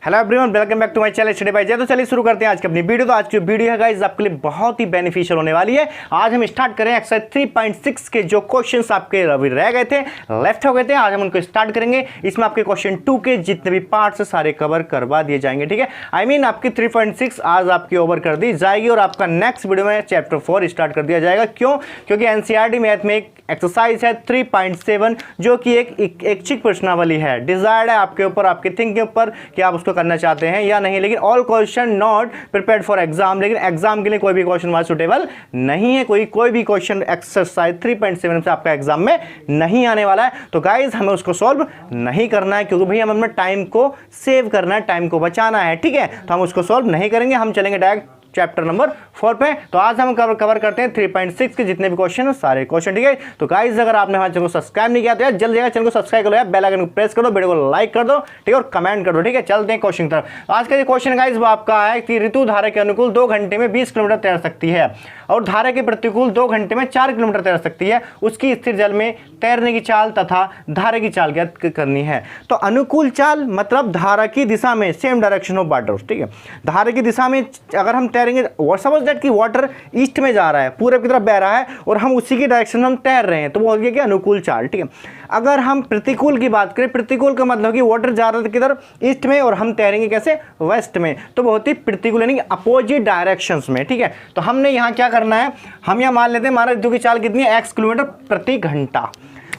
Hello everyone, welcome back to my channel study by Jay. तो चलिए शुरू करते हैं आज की अपनी वीडियो। तो आज की वीडियो है गाइस आपके लिए बहुत ही बेनिफिशियल होने वाली है। आज हम स्टार्ट करें एक्सरसाइज 3.6 के जो क्वेश्चंस आपके अभी रह गए थे, लेफ्ट हो गए थे, आज हम उनको स्टार्ट करेंगे। इसमें आपके क्वेश्चन 2 के जितने भी पार्ट्स सारे कवर करवा दिए जाएंगे, ठीक है। आई मीन आपकी 3.6 आज आपकी ओवर कर दी जाएगी और आपका नेक्स्ट वीडियो में चैप्टर 4 स्टार्ट कर दिया जाएगा। क्यों? क्योंकि एनसीईआरटी मैथ में एक एक्सरसाइज है 3.7 जो कि एक ऐच्छिक प्रश्नावली है। डिजायर्ड है आपके ऊपर, आपके थिंक के ऊपर कि आप उसको करना चाहते हैं या नहीं। लेकिन all question not prepared for exam, लेकिन एग्जाम के लिए कोई भी क्वेश्चन वहां सुटेबल नहीं है। कोई भी क्वेश्चन एक्सरसाइज 3.7 से आपका एग्जाम में नहीं आने वाला है। तो गाइज हमें उसको सॉल्व नहीं करना है, क्योंकि भाई हमें अपना टाइम को सेव करना है, टाइम को बचाना है, ठीक है। तो हम उसको सॉल्व नहीं करेंगे, हम चलेंगे डायरेक्ट चैप्टर नंबर 4 पे। तो आज हम कवर करते हैं 3.6 के जितने भी क्वेश्चन हैं, सारे क्वेश्चन, ठीक है। तो गाइस अगर आपने हमारे चैनल को सब्सक्राइब नहीं किया तो यार जल्दी चैनल को सब्सक्राइब कर लो, बेल आइकन को प्रेस कर दो, वीडियो को लाइक कर दो, ठीक है, और कमेंट कर दो, ठीक है। चलते हैं क्वेश्चन की तरफ। आज का जो क्वेश्चन गाइस वो आपका है कि ऋतु धारा के अनुकूल 2 घंटे में 20 किलोमीटर तैर सकती है और धारा के प्रतिकूल 2 घंटे में 4 किलोमीटर तैर सकती है। उसकी स्थिर जल में तैरने की चाल तथा धारा की चाल ज्ञात करनी है। तो अनुकूल चाल मतलब धारा की दिशा में, सेम डायरेक्शन ऑफ वाटर, ठीक है। धारा की दिशा में अगर हम तैरेंगे, सपोज दैट कि वाटर ईस्ट में जा रहा है, पूरब की तरफ बह रहा है और हम उसी की डायरेक्शन में हम तैर रहे हैं, तो वो हो गया कि अनुकूल चाल, ठीक है। अगर हम प्रतिकूल की बात करें, प्रतिकूल का मतलब कि वाटर जा रहा है किधर, ईस्ट में, और हम तैरेंगे कैसे, वेस्ट में, तो बहुत ही प्रतिकूल यानी अपोजिट डायरेक्शंस में, ठीक है। तो हमने यहाँ क्या करना है, हम यहाँ मान लेते हैं हमारा ऋतु की चाल कितनी है, x किलोमीटर प्रति घंटा,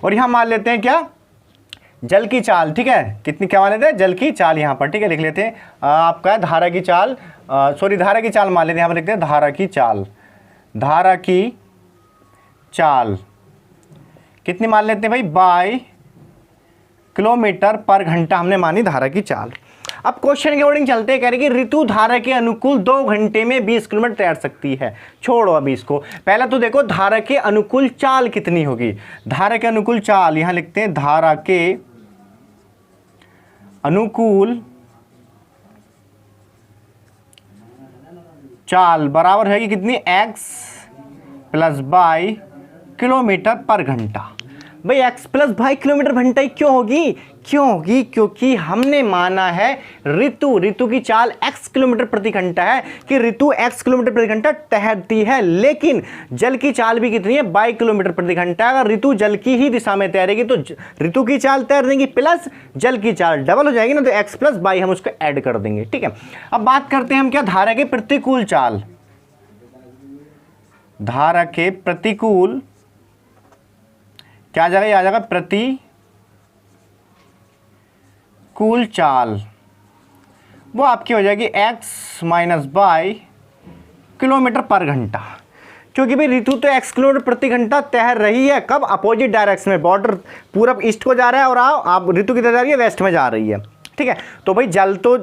और यहाँ मान लेते हैं क्या, जल की चाल, ठीक है। कितनी क्या मान लेते हैं, जल की चाल यहाँ पर, ठीक है, लिख लेते हैं। आपका है धारा की चाल, धारा की चाल मान लेते हैं, यहाँ पर लिखते हैं धारा की चाल। धारा की चाल कितनी मान लेते हैं भाई, बाय किलोमीटर पर घंटा हमने मानी धारा की चाल। अब क्वेश्चन के अकॉर्डिंग चलते हैं, कह रहे कि ऋतु धारा के अनुकूल 2 घंटे में 20 किलोमीटर तैर सकती है। छोड़ो अभी इसको, पहला तो देखो धारा के अनुकूल चाल कितनी होगी। धारा के अनुकूल चाल यहां लिखते हैं, धारा के अनुकूल चाल बराबर है कि कितनी, x प्लस बाई किलोमीटर पर घंटा। भाई x प्लस बाई किलोमीटर घंटा क्यों होगी, क्योंकि हमने माना है ऋतु की चाल x किलोमीटर प्रति घंटा है, कि ऋतु x किलोमीटर प्रति घंटा तैरती है, लेकिन जल की चाल भी कितनी है, 22 किलोमीटर प्रति घंटा। अगर ऋतु जल की ही दिशा में तैरेगी तो ऋतु की चाल तैरने की प्लस जल की चाल डबल हो जाएगी ना, तो x प्लस 22 हम उसको ऐड कर देंगे, ठीक है। अब बात करते हैं हम क्या, धारा के प्रतिकूल चाल। धारा के प्रतिकूल क्या आ जाएगा, आ जाएगा प्रतिकूल चाल, वो आपकी हो जाएगी x माइनस बाई किलोमीटर पर घंटा। क्योंकि भाई ऋतु तो x किलोमीटर प्रति घंटा तैर रही है, कब, अपोजिट डायरेक्शन में, बॉर्डर पूरब ईस्ट को जा रहा है और आप ऋतु किधर जा रही है, वेस्ट में जा रही है, ठीक है। तो भाई जल तो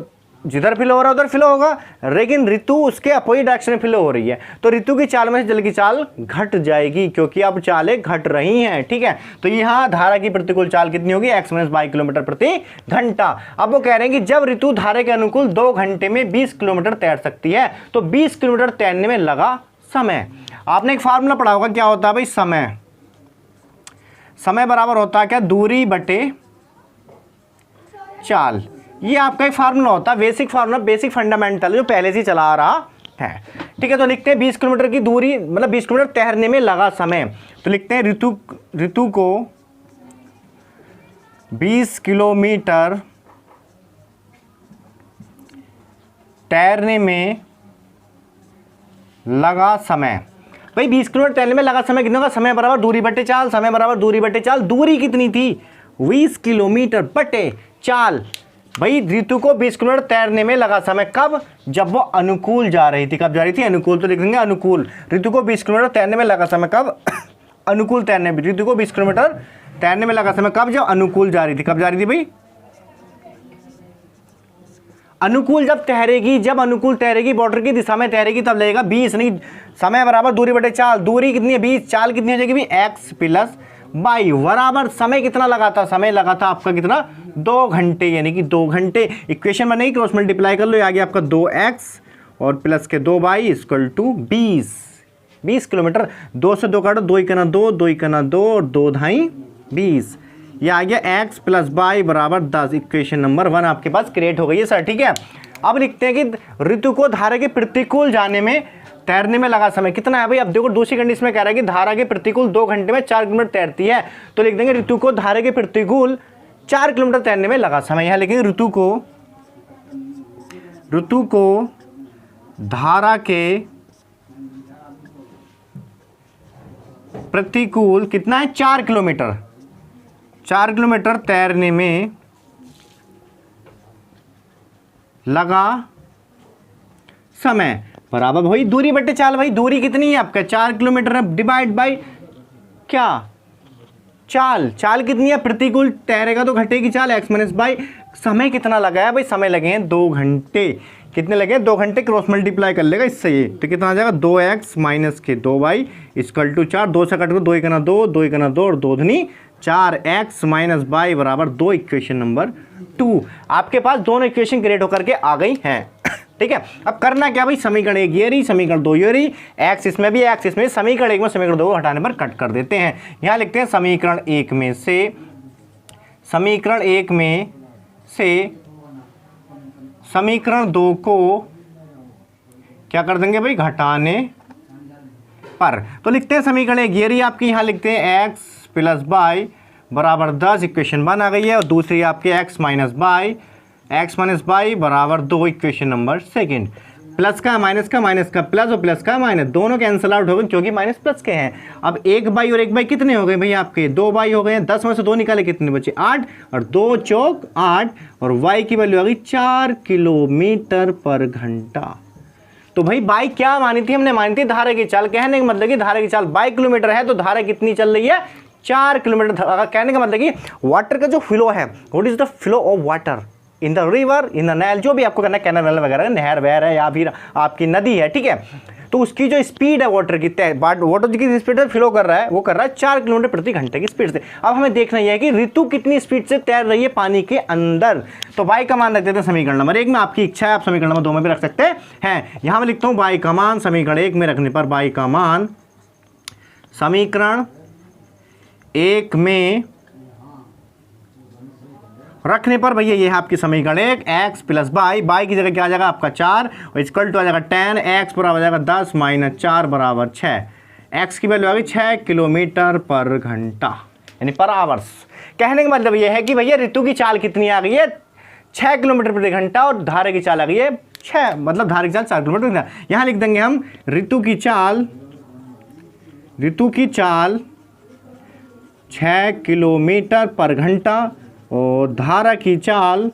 जिधर फ्लो हो रहा है उधर फ्लो होगा, लेकिन ऋतु उसके अपोजिट डायरेक्शन में फ्लो हो रही है, तो ऋतु की चाल में से जल की चाल घट जाएगी, क्योंकि अब चालें घट रही हैं, ठीक है। तो यहाँ धारा की प्रतिकूल चाल कितनी होगी, x माइनस 22 किलोमीटर प्रति घंटा। अब वो कह रहे हैं कि जब ऋतु धारा के अनुकूल 2 घंटे में 20 किलोमीटर तैर सकती है, तो 20 किलोमीटर तैरने में लगा समय। आपने एक फार्मूला पढ़ा होगा, क्या होता है भाई, समय बराबर होता है क्या, दूरी बटे चाल। ये आपका एक फार्मूला होता है, बेसिक फार्मूला, बेसिक फंडामेंटल जो पहले से चला आ रहा है, ठीक है। तो लिखते हैं 20 किलोमीटर की दूरी मतलब 20 किलोमीटर तैरने में लगा समय, तो लिखते हैं ऋतु को 20 किलोमीटर तैरने में लगा समय। भाई 20 किलोमीटर तैरने में लगा समय कितना होगा, समय बराबर दूरी बटे चाल, समय बराबर दूरी बटे चाल। दूरी कितनी थी, 20 किलोमीटर बटे चाल। भाई ऋतु को 20 किलोमीटर तैरने में लगा समय, कब, जब वो अनुकूल जा रही थी। कब जा रही थी, अनुकूल, तो लिख देंगे अनुकूल। ऋतु को 20 किलोमीटर तैरने में लगा समय कब, अनुकूल तैरने में, ऋतु को 20 किलोमीटर तैरने में लगा समय कब, जब अनुकूल जा रही थी। कब जा रही थी भाई, अनुकूल जब तैरेगी, जब अनुकूल तैरेगी, बॉर्डर की दिशा में तैरेगी, तब लगेगा 20, नहीं, समय बराबर दूरी बटे चाल। दूरी कितनी है, 20, चाल कितनी हो जाएगी भाई, x प्लस 22 बराबर समय कितना लगा था, समय लगा था आपका कितना, 2 घंटे, यानी कि 2 घंटे। इक्वेशन बनेगी, क्रॉस मल्टीप्लाई कर लो, आ गया आपका 2x और प्लस के 2y इक्वल टू 20 किलोमीटर। 2 से 2 काटो, 2 × 2, 2 × 2 और 2 ढाई 20, ये आ गया x प्लस बाई बराबर 10। इक्वेशन नंबर 1 आपके पास क्रिएट हो गई है सर, ठीक है। अब लिखते हैं कि ऋतु को धारा के प्रतिकूल जाने में तैरने में लगा समय कितना है भाई। अब देखो दूसरी कंडीशन में कह रहा है कि धारा के प्रतिकूल 2 घंटे में 4 किलोमीटर तैरती है, तो लिख देंगे ऋतु को धारा के प्रतिकूल 4 किलोमीटर तैरने में लगा समय। यहां लिखेंगे ऋतु को धारा के प्रतिकूल कितना है 4 किलोमीटर, 4 किलोमीटर तैरने में लगा समय बराबर भाई दूरी बटे चाल। भाई दूरी कितनी है आपका 4 किलोमीटर है, डिवाइड बाई क्या चाल, चाल कितनी है प्रतिकूल तैरेगा तो घटेगी चाल, एक्स माइनस बाई समय कितना लगा है भाई, समय लगे हैं 2 घंटे। कितने लगे 2 घंटे, क्रॉस मल्टीप्लाई कर लेगा इससे ये, तो कितना आ जाएगा 2x माइनस के 2y इक्वल टू 4। 2 से कट कर 2 1 2, 2 1 2 और 2 दूनी 4, x माइनस बाई बराबर 2। इक्वेशन नंबर 2 आपके पास दोनों इक्वेशन क्रिएट होकर के आ गई हैं। ठीक है, अब करना क्या भाई, समीकरण 1 ये रही, समीकरण 2 ये रही, x इसमें भी x इसमें, समीकरण 1 में समीकरण 2 को हटाने पर कट कर देते हैं। यहां लिखते हैं समीकरण 1 में से समीकरण 2 को क्या कर देंगे भाई, घटाने पर। तो लिखते हैं समीकरण 1 ये रही आपकी, यहां लिखते हैं x प्लस बाई बराबर 10। इक्वेशन 1 आ गई है, और दूसरी आपकी x माइनस बाई बराबर 2। Equation number 2। प्लस का माइनस का प्लस और प्लस का माइनस दोनों कैंसिल आउट हो गए क्योंकि माइनस प्लस के हैं। अब 1 बाई और 1 बाई कितने हो गए भाई आपके, 2 बाई हो गए। 10 में से 2 निकाले कितने बचे 8, और 2 चौक 8, और y की वैल्यू आ गई 4 किलोमीटर पर घंटा। तो भाई बाई क्या मानी थी हमने, मानी थी धारा की चाल। कहने का मतलब कि धारा की चाल 22 किलोमीटर है, तो धारा कितनी चल रही है 4 किलोमीटर। कहने का मतलब कि वाटर का जो फ्लो है, what is the flow of water in the river, in the Nile, जो भी आपको करना है, कैनल वगैरह, नहर वहर है या फिर आपकी नदी है, ठीक है। तो उसकी जो स्पीड है वाटर की, वाटर की स्पीड से फ्लो कर रहा है, वो कर रहा है 4 किलोमीटर प्रति घंटे की स्पीड से। अब हमें देखना यह है कि ऋतु कितनी स्पीड से तैर रही है पानी के अंदर। तो बाई का मान रख देते हैं समीकरण नंबर 1 में, आपकी इच्छा है आप समीकरण नंबर 2 में भी रख सकते हैं। यहां मैं लिखता हूं बाई का मान समीकरण 1 में रखने पर, बाई का मान समीकरण 1 में रखने पर भैया ये है आपकी समीकरण 1, x प्लस बाई की जगह क्या आ जाएगा आपका 4, और इक्वल टू आ जाएगा 10, x बराबर आ जाएगा 10 माइनस 4 बराबर 6। x की वैल्यू आ गई 6 किलोमीटर पर घंटा यानी पर आवर्स। कहने का मतलब ये है कि भैया ऋतु की चाल कितनी आ गई है 6 किलोमीटर प्रति घंटा, और धारा की चाल आ गई है 6, मतलब धारा की चाल 4 किलोमीटर प्रति घंटा। यहां लिख देंगे हम ऋतु की चाल 6 किलोमीटर पर घंटा, और धारा की चाल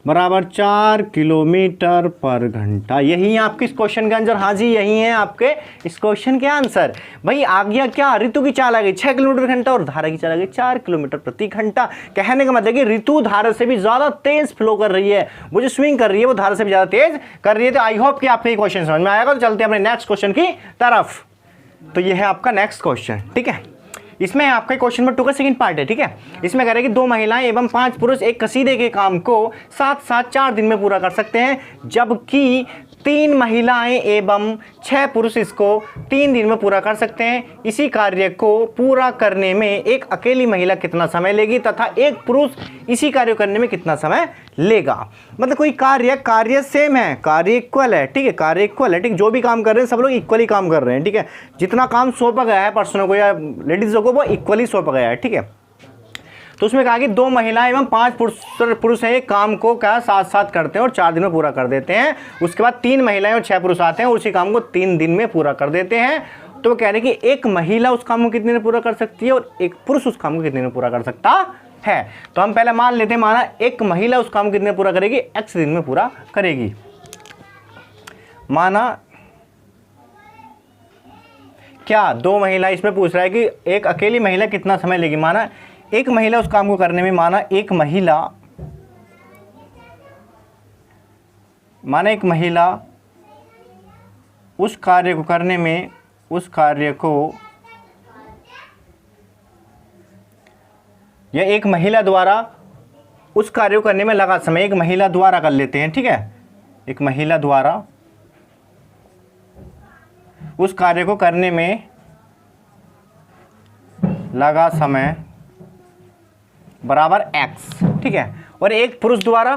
बराबर 4 किलोमीटर पर घंटा। यही है आपके इस क्वेश्चन का आंसर। हाँ जी, यही है आपके इस क्वेश्चन के आंसर। भाई आ गया क्या, ऋतु की चाल आ गई 6 किलोमीटर घंटा, और धारा की चाल आ गई 4 किलोमीटर प्रति घंटा। कहने का मतलब कि ऋतु धारा से भी ज्यादा तेज फ्लो कर रही है, वो जो स्विंग कर रही है वो धारा से भी ज्यादा तेज कर रही है। तो आई होप कि आपको ये क्वेश्चन समझ में आएगा। तो चलते हैं अपने नेक्स्ट क्वेश्चन की तरफ। तो ये है आपका नेक्स्ट क्वेश्चन, ठीक है। इसमें आपका क्वेश्चन नंबर 2 का सेकंड पार्ट है, ठीक है। इसमें कह रहे हैं कि 2 महिलाएं एवं 5 पुरुष एक कसीदे के काम को साथ 4 दिन में पूरा कर सकते हैं, जबकि 3 महिलाएं एवं 6 पुरुष इसको 3 दिन में पूरा कर सकते हैं। इसी कार्य को पूरा करने में एक अकेली महिला कितना समय लेगी तथा एक पुरुष इसी कार्य करने में कितना समय लेगा। मतलब कोई कार्य सेम है, कार्य इक्वल है, ठीक है, कार्य इक्वल है, ठीक। जो भी काम कर रहे हैं सब लोग इक्वली काम कर रहे हैं, ठीक है। जितना काम सौंपा गया है पर्सनों को या लेडीजों को वो इक्वली सौंपा गया है, ठीक है। तो उसमें कहा कि 2 महिलाएं एवं 5 पुरुष हैं, एक काम को क्या साथ साथ करते हैं और 4 दिन में पूरा कर देते हैं। उसके बाद 3 महिलाएं और 6 पुरुष आते हैं और उसी काम को 3 दिन में पूरा कर देते हैं। तो वो कह रहे हैं कि एक महिला उस काम को कितने में पूरा कर सकती है और एक पुरुष उस काम को कितने में पूरा कर सकता है। तो हम पहले मान लेते हैं, माना एक महिला उस काम को कितने पूरा करेगी, x दिन में पूरा करेगी। माना क्या 2 महिला, इसमें पूछ रहा है कि एक अकेली महिला कितना समय लेगी। माना एक महिला उस काम को करने में, माना एक महिला उस कार्य को करने में, उस कार्य को या एक महिला द्वारा उस कार्य को करने में लगा समय, एक महिला द्वारा कर लेते हैं, ठीक है। एक महिला द्वारा उस कार्य को करने में लगा समय बराबर x, ठीक है। और एक पुरुष द्वारा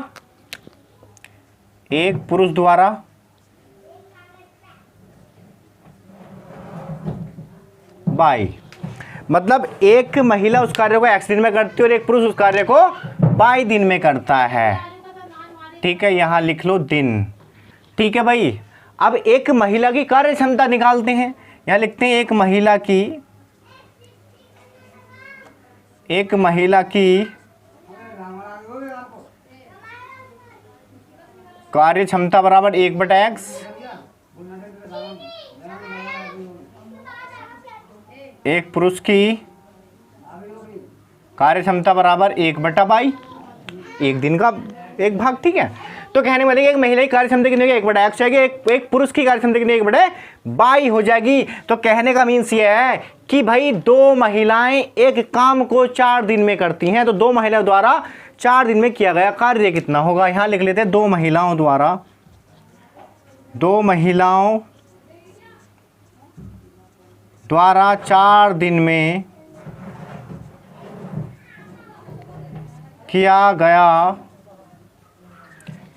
बाई, मतलब एक महिला उस कार्य को x दिन में करती है और एक पुरुष उस कार्य को y दिन में करता है, ठीक है। यहां लिख लो दिन, ठीक है भाई। अब एक महिला की कार्य क्षमता निकालते हैं, यहां लिखते हैं एक महिला की कार्य क्षमता बराबर 1/x, एक पुरुष की कार्य क्षमता बराबर 1/y, एक दिन का एक भाग, ठीक है। तो कहने वाले एक महिला की कार्य क्षमता कितनी 1/x जाएगी, एक पुरुष की कार्य क्षमता कितनी 1/y हो जाएगी। तो कहने का मीन्स ये है कि भाई दो महिलाएं एक काम को 4 दिन में करती हैं, तो दो महिलाओं द्वारा 4 दिन में किया गया कार्य कितना होगा। यहां लिख लेते हैं दो महिलाओं द्वारा 4 दिन में किया गया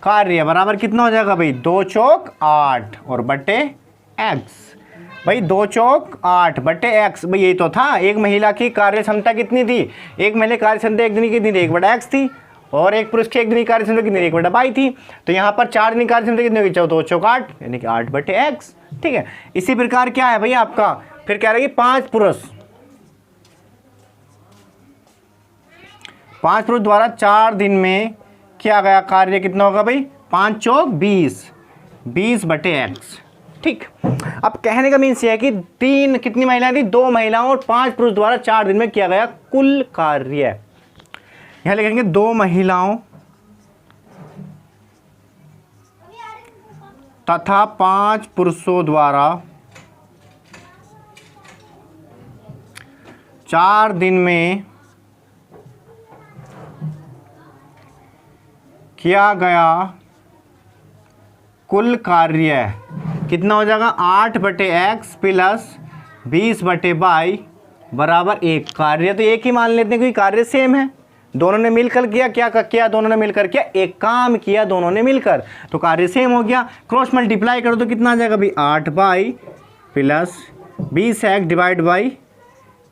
कार्य बराबर कितना हो जाएगा भाई, 2 चौक 8 और बटे x। भाई 2 चौक 8 बटे x, भाई यही तो था। एक महिला की कार्य क्षमता कितनी थी, एक महिला कार्य क्षमता एक दिन की कितनी थी 1/x थी, और एक पुरुष की एक दिन की कार्य क्षमता कितनी 1/y थी। तो यहाँ पर 4 दिन की कार्य क्षमता कितनी होगी, 2 चौक 8 यानी कि 8 बटे x, ठीक है। इसी प्रकार क्या है भाई आपका, फिर कह रहा है कि 5 पुरुष द्वारा 4 दिन में किया गया कार्य कितना होगा भाई, 5 चौक 20 बटे x, ठीक। अब कहने का मीन्स ये है कि कितनी महिलाएं थी, 2 महिलाओं और 5 पुरुष द्वारा 4 दिन में किया गया कुल कार्य। यहां लिखेंगे 2 महिलाओं तथा 5 पुरुषों द्वारा 4 दिन में किया गया कुल कार्य कितना हो जाएगा, 8 बटे x प्लस 20 बटे y बराबर 1। कार्य तो एक ही मान लेते हैं क्योंकि कार्य सेम है, दोनों ने मिलकर किया, क्या किया दोनों ने मिलकर किया, एक काम किया दोनों ने मिलकर, तो कार्य सेम हो गया। क्रॉस मल्टीप्लाई करो तो कितना आ जाएगा भाई, 8y plus 20x divide by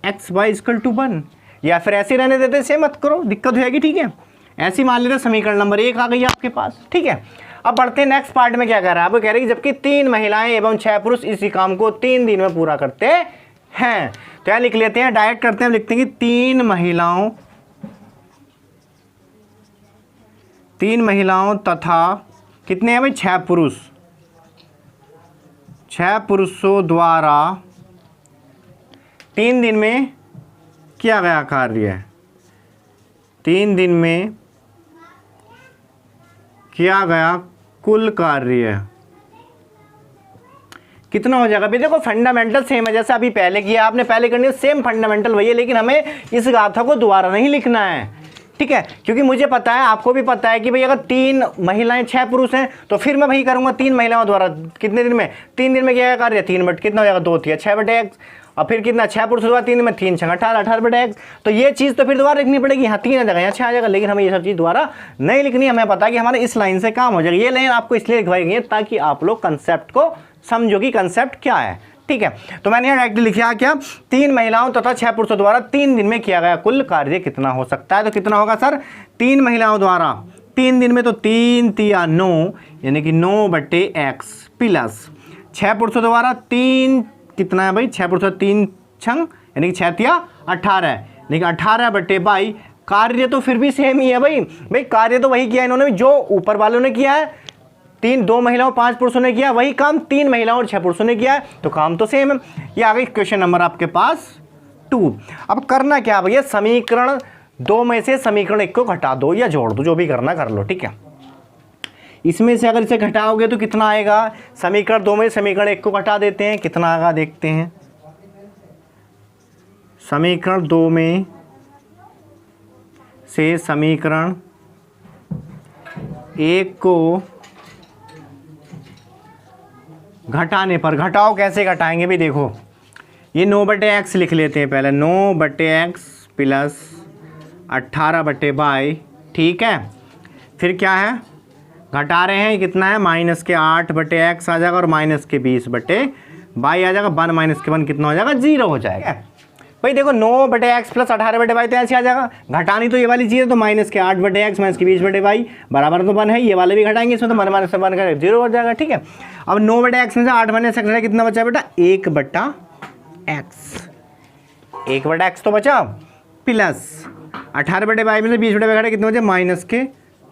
xy equal to 1। या फिर ऐसे रहने देते, सेम मत करो, दिक्कत हो जाएगी, ठीक है। ऐसे मान लेते समीकरण नंबर 1 आ गई आपके पास, ठीक है। अब बढ़ते हैं नेक्स्ट पार्ट में, क्या कह रहा है, आप कह रहे हैं कि जबकि 3 महिलाएं एवं 6 पुरुष इसी काम को 3 दिन में पूरा करते हैं। तो यहां लिख लेते हैं, डायरेक्ट करते हैं, लिखते हैं कि 3 महिलाओं तथा कितने हैं भाई, 6 पुरुषों द्वारा 3 दिन में किया गया कार्य, 3 दिन में किया गया कुल कार्य कितना हो जाएगा भाई। देखो फंडामेंटल सेम है, जैसे अभी पहले किया आपने, पहले करनी है सेम फंडामेंटल वही है, लेकिन हमें इस गाथा को दोबारा नहीं लिखना है, ठीक है। क्योंकि मुझे पता है, आपको भी पता है कि भाई अगर 3 महिलाएं 6 पुरुष हैं तो फिर मैं वही करूंगा 3 महिलाओं द्वारा कितने दिन में, 3 दिन में किया गया कार्य, 3 बट कितना हो जाएगा, 2 6 बटे x, और फिर कितना 6 पुरुष द्वारा 3 दिन में 3 6 18 बटे x। तो ये चीज़ तो फिर दोबारा लिखनी पड़ेगी, यहाँ 3 आ जाएगा, यहाँ 6 आ जाएगा, लेकिन हमें ये सब चीज़ दोबारा नहीं लिखनी। हमें पता है कि हमारे इस लाइन से काम हो जाएगा। ये लाइन आपको इसलिए लिखवाई गई है ताकि आप लोग कंसेप्ट को समझो कि कंसेप्ट क्या है, ठीक है। तो मैंने यहाँ डायरेक्टली लिखा क्या, 3 महिलाओं तथा 6 पुरुषों द्वारा 3 दिन में किया गया कुल कार्य कितना हो सकता है। तो कितना होगा सर, 3 महिलाओं द्वारा 3 दिन में, तो 3 3 9 यानी कि 9 बटे x प्लस 6 पुरुषों द्वारा 3 कितना है भाई, 6 पुरुषों 3 छंग यानी कि 6 3 18, यानी कि 18 बटे बाई। कार्य तो फिर भी सेम ही है भाई कार्य तो वही किया इन्होंने जो ऊपर वालों ने किया है, 2 महिलाओं 5 पुरुषों ने किया, वही काम 3 महिलाओं और 6 पुरुषों ने किया है, तो काम तो सेम है। ये आ गई क्वेश्चन नंबर आपके पास 2। अब करना क्या भैया, समीकरण 2 में से समीकरण 1 को घटा दो या जोड़ दो, जो भी करना कर लो, ठीक है। इसमें से अगर इसे घटाओगे तो कितना आएगा, समीकरण 2 में समीकरण 1 को घटा देते हैं, कितना आएगा देखते हैं। समीकरण 2 में से समीकरण 1 को घटाने पर, घटाओ कैसे घटाएंगे भी देखो, ये 9/x लिख लेते हैं पहले, 9/x प्लस 18/22, ठीक है। फिर क्या है, घटा रहे हैं, कितना है, माइनस के 8/x आ जाएगा और माइनस के 20/22 आ जाएगा। 1 माइनस के 1 कितना हो जाएगा, 0 हो जाएगा। भाई देखो 9/x प्लस 18/22 तो ऐसे आ जाएगा। घटानी तो ये वाली चीज़ है, तो माइनस के 8/x माइनस के 20/22 बराबर तो 1 है, ये वाले भी घटाएंगे इसमें, तो 1 माइनस 1 का 0 हो जाएगा, ठीक है। अब 9/x में से 8 माइनस x कितना बचा बेटा, 1/x, 1/x तो बचा, प्लस 18/22 में से 20/22 कितना बचा, माइनस के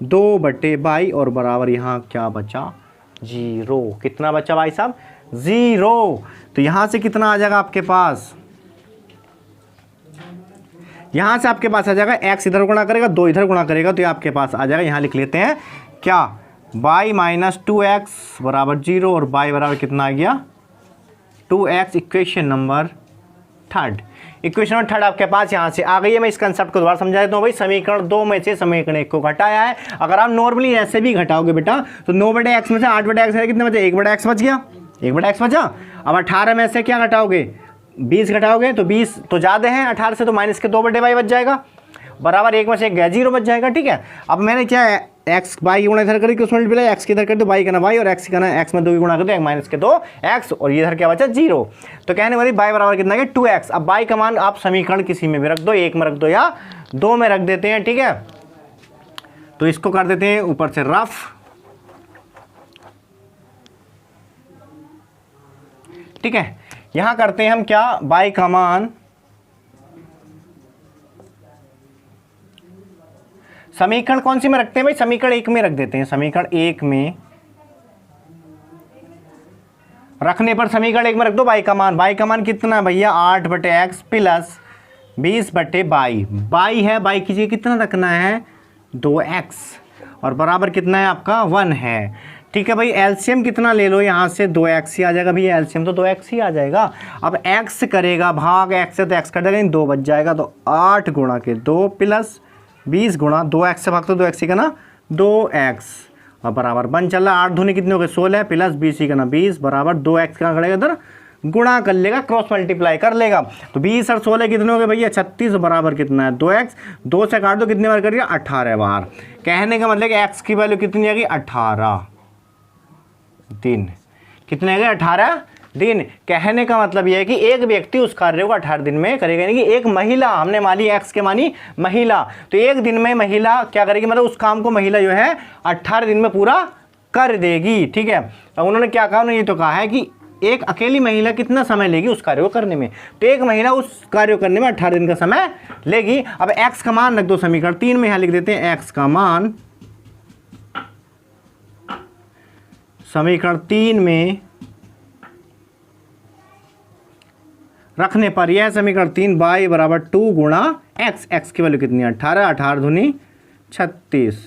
2/22 और बराबर यहाँ क्या बचा, 0। कितना बचा भाई साहब, 0। तो यहाँ से कितना आ जाएगा आपके पास, यहाँ से आपके पास आ जाएगा, x इधर गुणा करेगा, 2 इधर गुणा करेगा, तो ये आपके पास आ जाएगा, यहाँ लिख लेते हैं क्या, y माइनस 2x बराबर 0 और y बराबर कितना आ गया, 2x। Equation number third, equation number third आपके पास यहाँ से आ गई है। मैं इस कंसेप्ट को दोबारा समझा देता हूँ भाई। समीकरण 2 में से समीकरण 1 को घटाया है। अगर आप नॉर्मली ऐसे भी घटाओगे बेटा, तो 9/x में से 8/x है, कितना बचा, 1/x बच गया, 1/x बचा। अब 18 में से क्या घटाओगे, 20 घटाओगे, तो 20 तो ज़्यादा है 18 से, तो माइनस के 2/22 बच जाएगा, बराबर 1 में से 1 गया, 0 बच जाएगा, ठीक है। अब मैंने क्या है, x बाई गुणा इधर करी, किस मल्टीप्लाई, x की इधर कर दो, y करना y और x करना x में 2 की गुणा कर दो, माइनस के 2x और ये इधर क्या बचा, 0। तो कहने वाली y बराबर कितना है, 2x। अब y का मान आप समीकरण किसी में भी रख दो, 1 में रख दो या 2 में रख देते हैं, ठीक है। तो इसको कर देते हैं ऊपर से रफ, ठीक है। यहां करते हैं हम क्या, y का मान समीकरण कौन सी में रखते हैं भाई, समीकरण 1 में रख देते हैं। समीकरण 1 में रखने पर समीकरण 1 में रख दो y का मान कितना है भैया, 8/x प्लस 20/22, y है, y की जगह कितना रखना है, 2x और बराबर कितना है आपका, 1 है, ठीक है भाई। एलसीएम कितना ले लो, यहाँ से 2x ही आ जाएगा भैया, एलसीएम तो 2x ही आ जाएगा। अब x करेगा भाग x से, तो x कट जाएगा, 2 बच जाएगा, तो 8 गुणा के 2 प्लस 20 गुणा 2x से भाग तो 2x ही का ना 2x और बराबर 1 चल रहा है। 8 दूनी कितने हो गए, 16 प्लस 20 ही का ना 20 बराबर 2x का करेगा इधर गुणा कर लेगा, क्रॉस मल्टीप्लाई कर लेगा, तो 20 और 16 कितने हो गए भैया, 36 बराबर कितना है, 2x, 2 से काट दो, कितने बार करिए, 18 बार। कहने का मतलब कि x की वैल्यू कितनी आ गई, 18 दिन। कितने आ गए, 18 दिन। कहने का मतलब यह है कि एक व्यक्ति उस कार्य को 18 दिन में करेगा, यानी कि एक महिला, हमने मानी x के मानी महिला, तो एक दिन में महिला क्या करेगी, मतलब उस काम को महिला जो है 18 दिन में पूरा कर देगी, ठीक है। अब उन्होंने क्या कहा, उन्होंने ये तो कहा है कि एक अकेली महिला कितना समय लेगी उस कार्य को करने में, तो एक महिला उस कार्य को करने में 18 दिन का समय लेगी। अब x का मान रख दो समीकरण 3 में, यहां लिख देते हैं x का मान समीकरण 3 में रखने पर यह समीकरण 3 y बराबर 2 गुणा x की वैल्यू कितनी है, 18, 18 दूनी 36।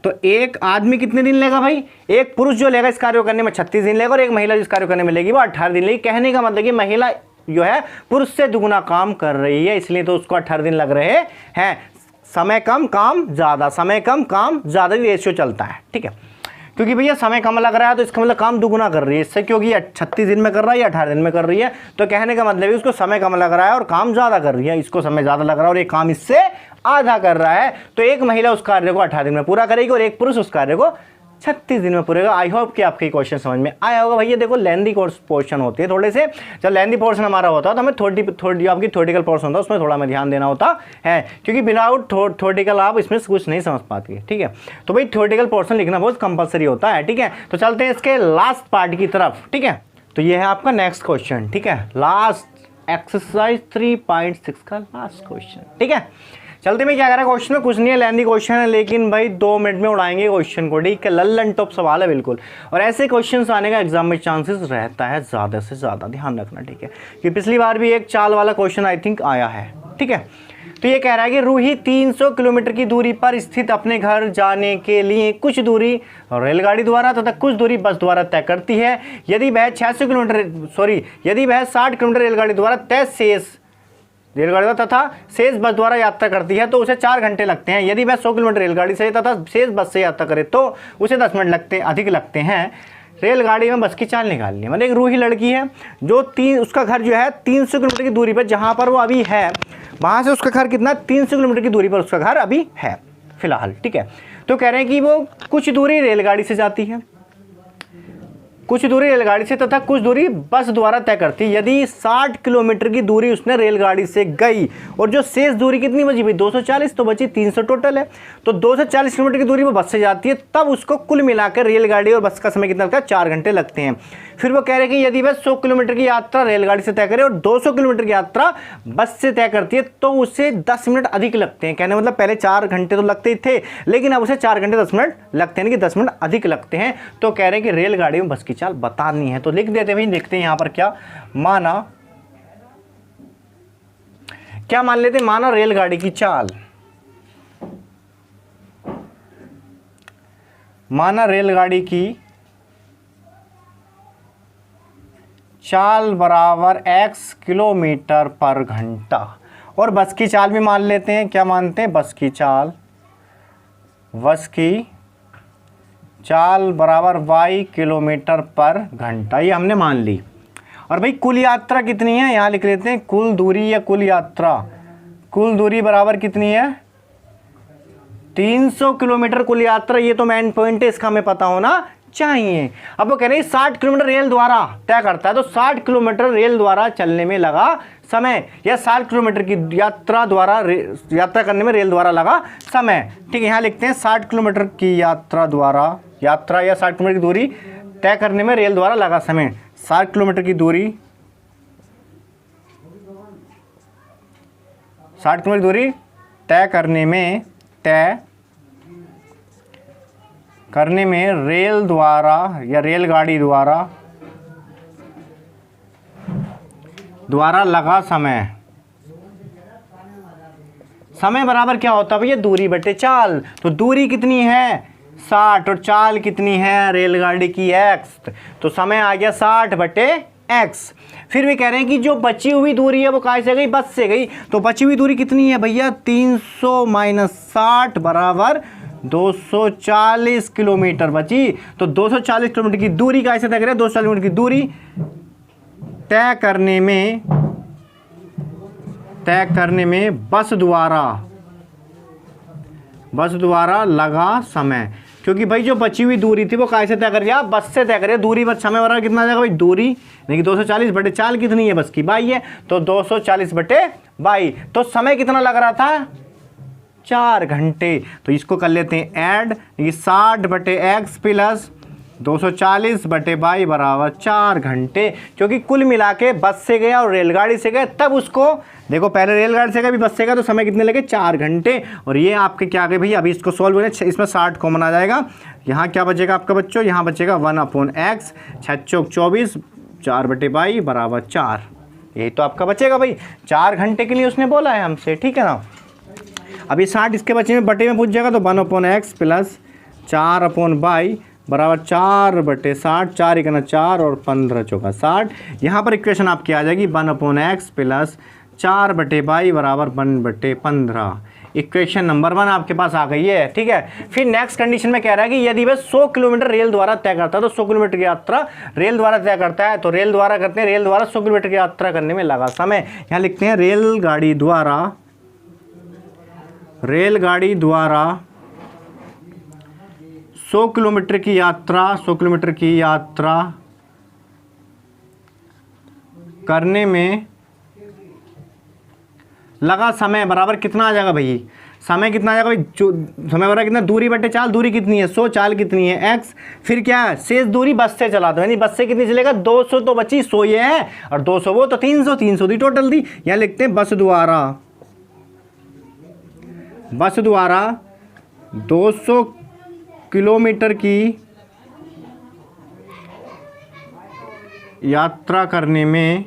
तो एक आदमी कितने दिन लेगा भाई, एक पुरुष जो लेगा इस कार्य को करने में 36 दिन लेगा, और एक महिला जिस कार्य को करने में लेगी वो 18 दिन लेगी। कहने का मतलब कि महिला जो है पुरुष से दुगुना काम कर रही है, इसलिए तो उसको 18 दिन लग रहे हैं। समय कम काम ज़्यादा, समय कम काम ज़्यादा रेशियो चलता है, ठीक है। क्योंकि भैया समय कम लग रहा है तो इसका मतलब काम दुगुना कर रही है इससे, क्योंकि 36 दिन में कर रहा है या 18 दिन में कर रही है, तो कहने का मतलब है उसको समय कम लग रहा है और काम ज़्यादा कर रही है, इसको समय ज़्यादा लग रहा है और एक काम इससे आधा कर रहा है, तो एक महिला उस कार्य को 18 दिन में पूरा करेगी और एक पुरुष उस कार्य को 36 दिन में पूरेगा। आई होप कि आपके क्वेश्चन समझ में आया होगा। भैया देखो लेंदी पोर्शन होते हैं थोड़े से, जब लेंदी पोर्शन हमारा होता है तो हमें थोड़ी आपकी थ्योरेटिकल पोर्शन होता है उसमें थोड़ा हमें ध्यान देना होता है, क्योंकि विदाउट थ्योरेटिकल आप इसमें कुछ नहीं समझ पाती है, ठीक है। तो भाई थ्योरेटिकल पोर्शन लिखना बहुत कंपलसरी होता है, ठीक है। तो चलते हैं इसके लास्ट पार्ट की तरफ, ठीक है। तो ये है आपका नेक्स्ट क्वेश्चन, ठीक है, लास्ट एक्सरसाइज 3.6 का लास्ट क्वेश्चन, ठीक है। चलते में क्या कह रहा है क्वेश्चन में, कुछ नहीं है, लेंदी क्वेश्चन है, लेकिन भाई 2 मिनट में उड़ाएंगे क्वेश्चन को, ठीक है। लल्लन टॉप सवाल है बिल्कुल, और ऐसे क्वेश्चंस आने का एग्जाम में चांसेस रहता है ज़्यादा से ज़्यादा, ध्यान रखना, ठीक है। कि पिछली बार भी एक चाल वाला क्वेश्चन आई थिंक आया है, ठीक है। तो ये कह रहा है कि रूही 300 किलोमीटर की दूरी पर स्थित अपने घर जाने के लिए कुछ दूरी रेलगाड़ी द्वारा तथा कुछ दूरी बस द्वारा तय करती है। यदि वह 60 किलोमीटर रेलगाड़ी द्वारा तय शेष रेलगाड़ी तथा शेष बस द्वारा यात्रा करती है तो उसे 4 घंटे लगते हैं। यदि वह 100 किलोमीटर रेलगाड़ी से तथा शेष बस से यात्रा करे तो उसे 10 मिनट अधिक लगते हैं। रेलगाड़ी में बस की चाल निकालनी है। मतलब एक रूही लड़की है जो उसका घर जो है 300 किलोमीटर की दूरी पर, जहाँ पर वो अभी है वहाँ से उसका घर कितना 300 किलोमीटर की दूरी पर उसका घर अभी है फिलहाल, ठीक है। तो कह रहे हैं कि वो कुछ दूरी रेलगाड़ी से जाती है, कुछ दूरी रेलगाड़ी से तथा कुछ दूरी बस द्वारा तय करती है। यदि 60 किलोमीटर की दूरी उसने रेलगाड़ी से गई और जो शेष दूरी कितनी बची भाई 240, तो बची 300 टोटल है। तो 240 किलोमीटर की दूरी वो बस से जाती है, तब उसको कुल मिलाकर रेलगाड़ी और बस का समय कितना लगता है 4 घंटे लगते हैं। फिर वो कह रहे हैं कि यदि वह 100 किलोमीटर की यात्रा रेलगाड़ी से तय करे और 200 किलोमीटर की यात्रा बस से तय करती है तो उसे 10 मिनट अधिक लगते हैं। कहने मतलब पहले 4 घंटे तो लगते ही थे, लेकिन अब उसे 4 घंटे 10 मिनट लगते हैं, कि 10 मिनट अधिक लगते हैं। तो कह रहे हैं कि रेलगाड़ी में बस की चाल बतानी है। तो लिख देते हैं भाई, देखते हैं यहां पर क्या माना, क्या मान लेते हैं, माना रेलगाड़ी की चाल, माना रेलगाड़ी की चाल बराबर x किलोमीटर पर घंटा, और बस की चाल भी मान लेते हैं। क्या मानते हैं, बस की चाल बराबर y किलोमीटर पर घंटा, ये हमने मान ली। और भाई कुल यात्रा कितनी है, यहाँ लिख लेते हैं कुल दूरी या कुल यात्रा, कुल दूरी बराबर कितनी है 300 किलोमीटर कुल यात्रा। ये तो मेन पॉइंट है, इसका हमें पता होना चाहिए। अब वो कह रहे हैं 60 किलोमीटर रेल द्वारा तय करता है, तो 60 किलोमीटर रेल द्वारा चलने में लगा समय, या 60 किलोमीटर की यात्रा करने में रेल द्वारा लगा समय, ठीक है। यहाँ लिखते हैं 60 किलोमीटर की यात्रा या 60 किलोमीटर की दूरी तय करने में रेल द्वारा लगा समय। 60 किलोमीटर की दूरी, 60 किलोमीटर की दूरी तय करने में रेल द्वारा या रेलगाड़ी द्वारा लगा समय बराबर क्या होता है भैया, दूरी बटे चाल। तो दूरी कितनी है 60 और चाल कितनी है रेलगाड़ी की x, तो समय आ गया 60 बटे x। फिर भी कह रहे हैं कि जो बची हुई दूरी है वो कहाँ से गई, बस से गई। तो बची हुई दूरी कितनी है भैया 300 माइनस 60 बराबर 240 किलोमीटर बची। तो 240 किलोमीटर की दूरी कैसे तय करें, 240 किलोमीटर की दूरी तय करने में बस द्वारा लगा समय। क्योंकि भाई जो बची हुई दूरी थी वो कैसे तय करिए, आप बस से तय करिए। दूरी बस समय बराबर कितना आ जाएगा भाई, दूरी देखिए 240 बटे चाल कितनी है बस की 22 है, तो 240 बटे 22। तो समय कितना लग रहा था 4 घंटे। तो इसको कर लेते हैं ऐड, ये 60 बटे x प्लस 240 बटे 22 बराबर 4 घंटे। क्योंकि कुल मिला के बस से गया और रेलगाड़ी से गए, तब उसको देखो पहले रेलगाड़ी से गया भी बस से गया, तो समय कितने लगे 4 घंटे। और ये आपके क्या गए भैया, अभी इसको सॉल्व करें, इसमें 60 कॉमन आ जाएगा। यहाँ क्या बचेगा आपका बच्चों, यहाँ बचेगा 1/x, 6 चौक 24, 4 बटे 22 बराबर 4। यही तो आपका बचेगा भाई, 4 घंटे के लिए उसने बोला है हमसे, ठीक है ना। अभी 60 इसके बच्चे में बटे में पूछ जाएगा, तो 1/x प्लस 4/22 बराबर 4 बटे 60, 4 1 4 और 15 चौका 60। यहाँ पर इक्वेशन आपकी आ जाएगी 1/x प्लस 4 बटे 22 बराबर 1/15। इक्वेशन नंबर 1 आपके पास आ गई है, ठीक है। फिर नेक्स्ट कंडीशन में कह रहा है कि यदि वह 100 किलोमीटर रेल द्वारा तय करता है, तो 100 किलोमीटर की यात्रा रेल द्वारा तय करता है, तो रेल द्वारा करते हैं, रेल द्वारा 100 किलोमीटर की यात्रा करने में लगा समय। यहाँ लिखते हैं रेलगाड़ी द्वारा 100 किलोमीटर की यात्रा करने में लगा समय बराबर कितना आ जाएगा भाई, समय कितना आ जाएगा भाई, समय बराबर कितना, दूरी बटे चाल, दूरी कितनी है 100, चाल कितनी है x, फिर क्या है शेष दूरी बस से चला दो, यानी बस से कितनी चलेगा 200 तो बची, 100 ये है और 200 वो, तो 300 दी टोटल दी। यहाँ लिखते हैं बस द्वारा 200 किलोमीटर की यात्रा करने में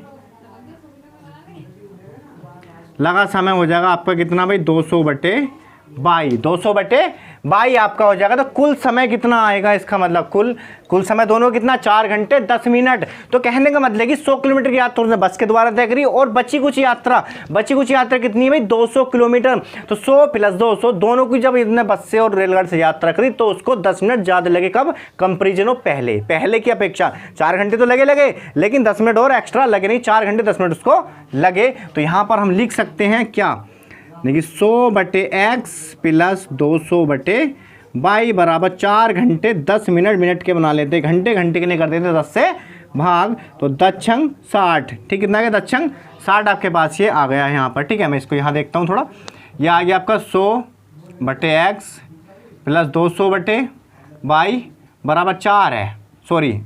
लगा समय हो जाएगा आपका कितना भाई 200/22, 200/22 बाई आपका हो जाएगा। तो कुल समय कितना आएगा, इसका मतलब कुल समय दोनों कितना, 4 घंटे 10 मिनट। तो कहने का मतलब कि 100 किलोमीटर की यात्रा उसने बस के द्वारा तय करी और बची कुछ यात्रा कितनी है भाई, 200 किलोमीटर। तो 100 प्लस 200 दोनों की जब इसने बस से और रेलगाड़ी से यात्रा करी तो उसको 10 मिनट ज़्यादा लगे। कब, कंपेरिजन ऑफ पहले की अपेक्षा। 4 घंटे तो लगे लेकिन 10 मिनट और एक्स्ट्रा लगे नहीं, 4 घंटे 10 मिनट उसको लगे। तो यहाँ पर हम लिख सकते हैं क्या, देखिए 100/x प्लस 200/y बराबर 4 घंटे 10 मिनट के बना लेते, घंटे के लिए कर देते 10 से भाग, तो 10×6 60। ठीक, कितना गया 10×6 60 आपके पास ये आ गया है यहाँ पर। ठीक है, मैं इसको यहाँ देखता हूँ थोड़ा, ये आ गया आपका 100/x प्लस 200/y बराबर 4 है, सॉरी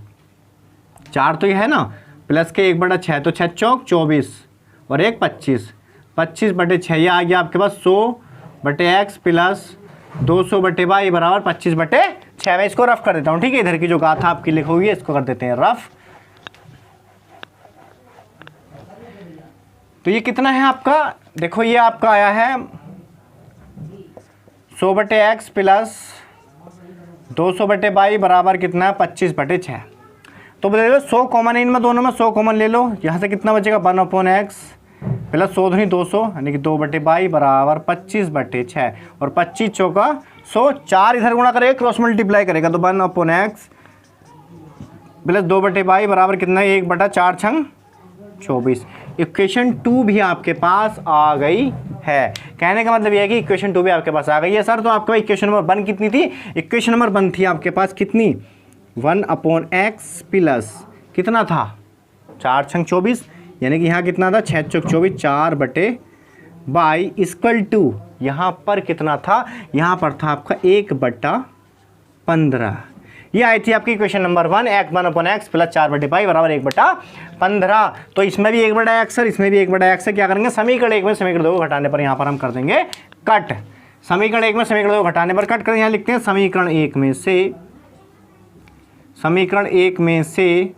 4 तो ये है ना, प्लस के 1/6 तो 6 चौक 24 और 1 25, 25/6 ये आ गया आपके पास 100/x प्लस 200/y बराबर 25/6। मैं इसको रफ कर देता हूँ। ठीक है, इधर की जो गाथा आपकी लिखी हुई है इसको कर देते हैं रफ। तो ये कितना है आपका, देखो ये आपका आया है 100/x प्लस 200/y बराबर कितना है 25/6। तो बोले 100 कॉमन है इनमें, दोनों में 100 कॉमन ले लो, यहाँ से कितना बचेगा 1/x प्लस 100 दूनी 200 यानी कि 2/y बराबर 25/6 और 25 चौका 100, 4 इधर गुणा करेगा क्रॉस मल्टीप्लाई करेगा तो 1/x प्लस 2/y बराबर कितना है 1/4×6 24। इक्वेशन 2 भी आपके पास आ गई है। कहने का मतलब यह है कि इक्वेशन 2 भी आपके पास आ गई है सर। तो आपके पास इक्वेशन नंबर 1 कितनी थी, इक्वेशन नंबर 1 थी आपके पास कितनी 1/x प्लस कितना था 4×6 24 यानी कि यहाँ कितना था 6 चौक 24 4/y इक्वल टू यहाँ पर कितना था, यहाँ पर था आपका 1/15। ये आई थी आपकी equation number 1 1/x plus 4/y बराबर 1/15। तो इसमें भी 1/x है, इसमें भी 1/x है। क्या करेंगे, समीकरण 1 में समीकरण 2 को घटाने पर यहाँ पर हम कर देंगे कट। समीकरण 1 में समीकरण 2 को घटाने पर कट करें, यहाँ लिखते हैं समीकरण 1 में से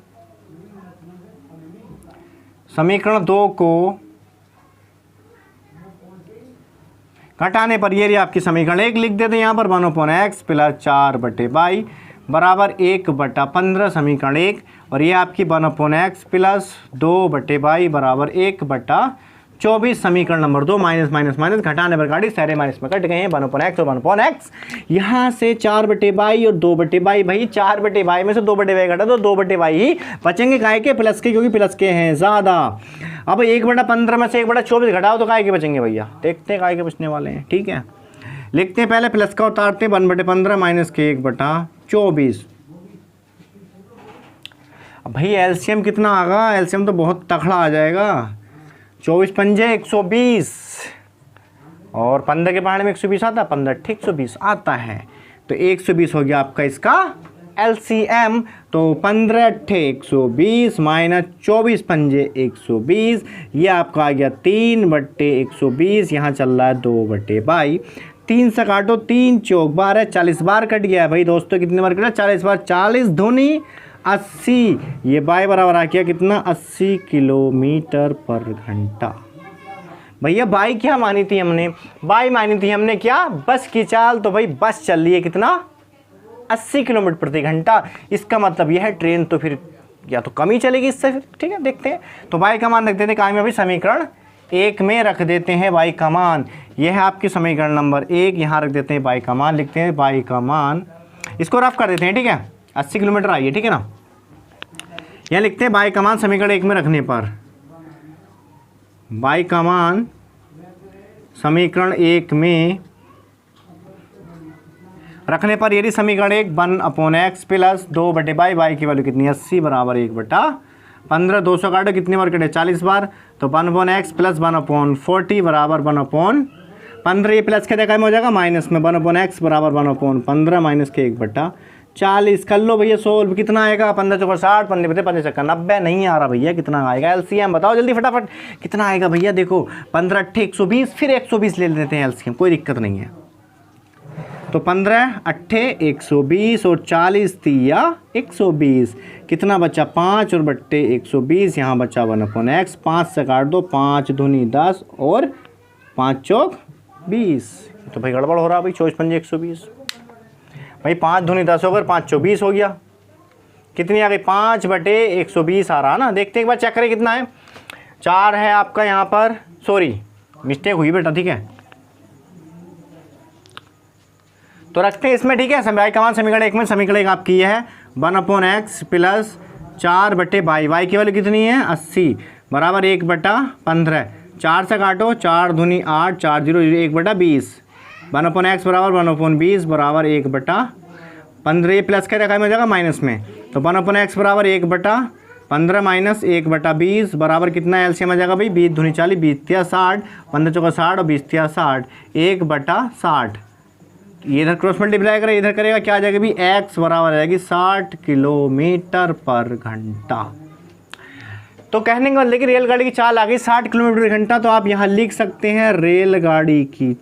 समीकरण 2 को घटाने पर ये रही आपकी समीकरण 1 लिख देते हैं यहाँ पर 1/x प्लस 4/y बराबर 1/15 समीकरण 1 और ये आपकी 1/x प्लस 2/y बराबर 1/24 समीकरण नंबर 2। माइनस माइनस माइनस घटाने पर गाड़ी सारे माइनस में कट गए हैं 1/x और 1/x। यहाँ से 4/y और 2/y, भाई 4/y में से 2/y घटा तो 2/y ही बचेंगे, काय के प्लस के, क्योंकि प्लस के हैं ज़्यादा। अब 1/15 में से 1/24 घटाओ तो काय के बचेंगे भैया, देखते हैं काय के बचने वाले हैं। ठीक है, लिखते हैं पहले प्लस का उतारते हैं 1/15 माइनस के 1/24। अब भाई एलसीएम कितना आएगा, एलसीएम तो बहुत तगड़ा आ जाएगा। 24 पंजे 120 और 15 के पहाड़ में 120 आता है, 15 ठीक 120 आता है। तो 120 हो गया आपका इसका एलसीएम। तो 15 अट्ठे 120 माइनस 24 पंजे 120, ये आपका आ गया 3/120। यहाँ चल रहा है 2/y, 3 से काटो 3 चौक 12 40 बार कट गया भाई दोस्तों। कितने बार कटा 40 बार, 40 दूनी 80, ये बाय बराबर आ गया कितना 80 किलोमीटर पर घंटा। भैया बाई क्या मानी थी हमने, बाई मानी थी हमने क्या, बस की चाल। तो भाई बस चल रही है कितना 80 किलोमीटर प्रति घंटा। इसका मतलब यह है ट्रेन तो फिर या तो कम ही चलेगी इससे फिर। ठीक है, देखते हैं। तो बाई का मान रख देते हैं काय में, अभी समीकरण 1 में रख देते हैं बाई का मान। यह है आपकी समीकरण नंबर 1, यहाँ रख देते हैं बाई का मान, लिखते हैं बाई का मान, इसको रफ कर देते हैं। ठीक है, 80 किलोमीटर आइए, ठीक है ना। यहाँ लिखते हैं बाई का मान समीकरण 1 में रखने पर, बाई का मान समीकरण 1 में रखने पर यदि समीकरण 1 1/x प्लस 2/y, बाई की वैल्यू कितनी 80 बराबर 1/15। 200 काटो कितनी बार कटे 40 बार, तो 1/x प्लस 1/40 बराबर 1/15। ये प्लस के देखा में हो जाएगा माइनस में 1/x बराबर 1/15 माइनस के 1/40। कर लो भैया सोल्व, कितना आएगा 15 चौका 60, 15 15 चक्का 90, नहीं आ रहा भैया कितना आएगा। एलसीएम बताओ जल्दी फटाफट कितना आएगा भैया। देखो 15 अट्ठे 120, फिर 120 ले लेते हैं एलसीएम, कोई दिक्कत नहीं है। तो 15 अट्ठे 120 और 40 तिया 120, कितना बचा 5 और बट्टे 120, यहाँ बचा 1/x। 5 से काट दो, 5 दूनी 10 और 5 चौक 20। तो भाई गड़बड़ हो रहा भाई, 24 पंजे 120। भाई 5 दूनी 10 होकर 5 चौ 20 हो गया। कितनी आ गई 5/120 आ रहा ना। देखते एक बार चेक करें कितना है। 4 है आपका यहाँ पर, सॉरी मिस्टेक हुई बेटा, ठीक है तो रखते हैं इसमें, ठीक है। समय कमान समीकरण 1 में समीकरण आपकी ये है 1/x प्लस 4/y, वाई की वैल्यू कितनी है 80 बराबर 1/15। 4 से काटो, 4 दूनी 8, 4 0 1/20। 1/x बराबर 1/20 बराबर 1/15। ये प्लस क्या रखा है मिल जाएगा माइनस में, तो 1/x बराबर 1/15 माइनस 1/20 बराबर कितना एलसीएम आ जाएगा भाई 20 दूनी 40, 20 तिया 60, 15 चौका 60 और 20 तिया 60, 1/60। ये इधर क्रॉस मल्टीप्लाई करें, इधर करेगा क्या आ जाएगा भी x बराबर आ जाएगी 60 किलोमीटर पर घंटा। तो कहने का मतलब कि रेलगाड़ी की चाल आ गई 60 किलोमीटर घंटा, तो आप यहाँ लिख सकते हैं रेलगाड़ी की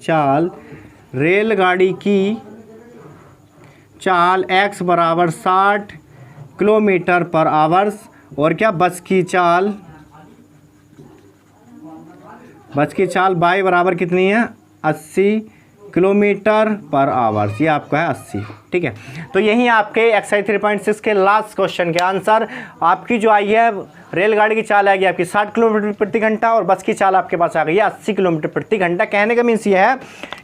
चाल x बराबर 60 किलोमीटर पर आवर्स। और क्या बस की चाल y बराबर कितनी है 80 किलोमीटर पर आवर्स, ये आपका है 80, ठीक है। तो यही आपके एक्सरसाइज 3.6 के लास्ट क्वेश्चन के आंसर। आपकी जो आई है रेलगाड़ी की चाल आएगी आपकी 60 किलोमीटर प्रति घंटा और बस की चाल आपके पास आ गई है 80 किलोमीटर प्रति घंटा। कहने का मीन्स ये है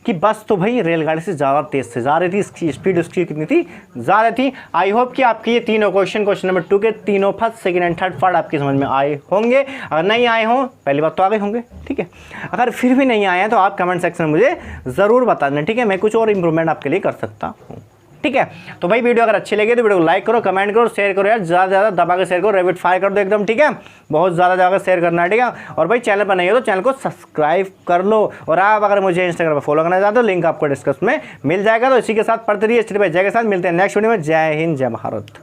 कि बस तो भाई रेलगाड़ी से ज़्यादा तेज़ से जा रही थी, इसकी स्पीड उसकी कितनी थी ज़्यादा थी। आई होप कि आपके ये तीनों क्वेश्चन नंबर 2 के तीनों first second and third part आपकी समझ में आए होंगे। अगर नहीं आए हों पहली बात तो आ गए होंगे, ठीक है। अगर फिर भी नहीं आए हैं तो आप कमेंट सेक्शन में मुझे ज़रूर बता देना, ठीक है। मैं कुछ और इंप्रूवमेंट आपके लिए कर सकता हूँ, ठीक है। तो भाई वीडियो अगर अच्छी लगे तो वीडियो को लाइक करो, कमेंट करो, शेयर करो यार, ज़्यादा से ज़्यादा दबा के शेयर करो, रैपिड फायर कर दो एकदम, ठीक है। बहुत ज़्यादा जाकर शेयर करना है, ठीक है। और भाई चैनल पर नहीं हो तो चैनल को सब्सक्राइब कर लो। और आप अगर मुझे इंस्टाग्राम पर फॉलो करना चाहते हो लिंक आपको डिस्क्रिप्शन में मिल जाएगा। तो इसी के साथ पढ़ते रहिए स्टडी बाय जय के साथ। मिलते हैं नेक्स्ट वीडियो में। जय हिंद, जय भारत।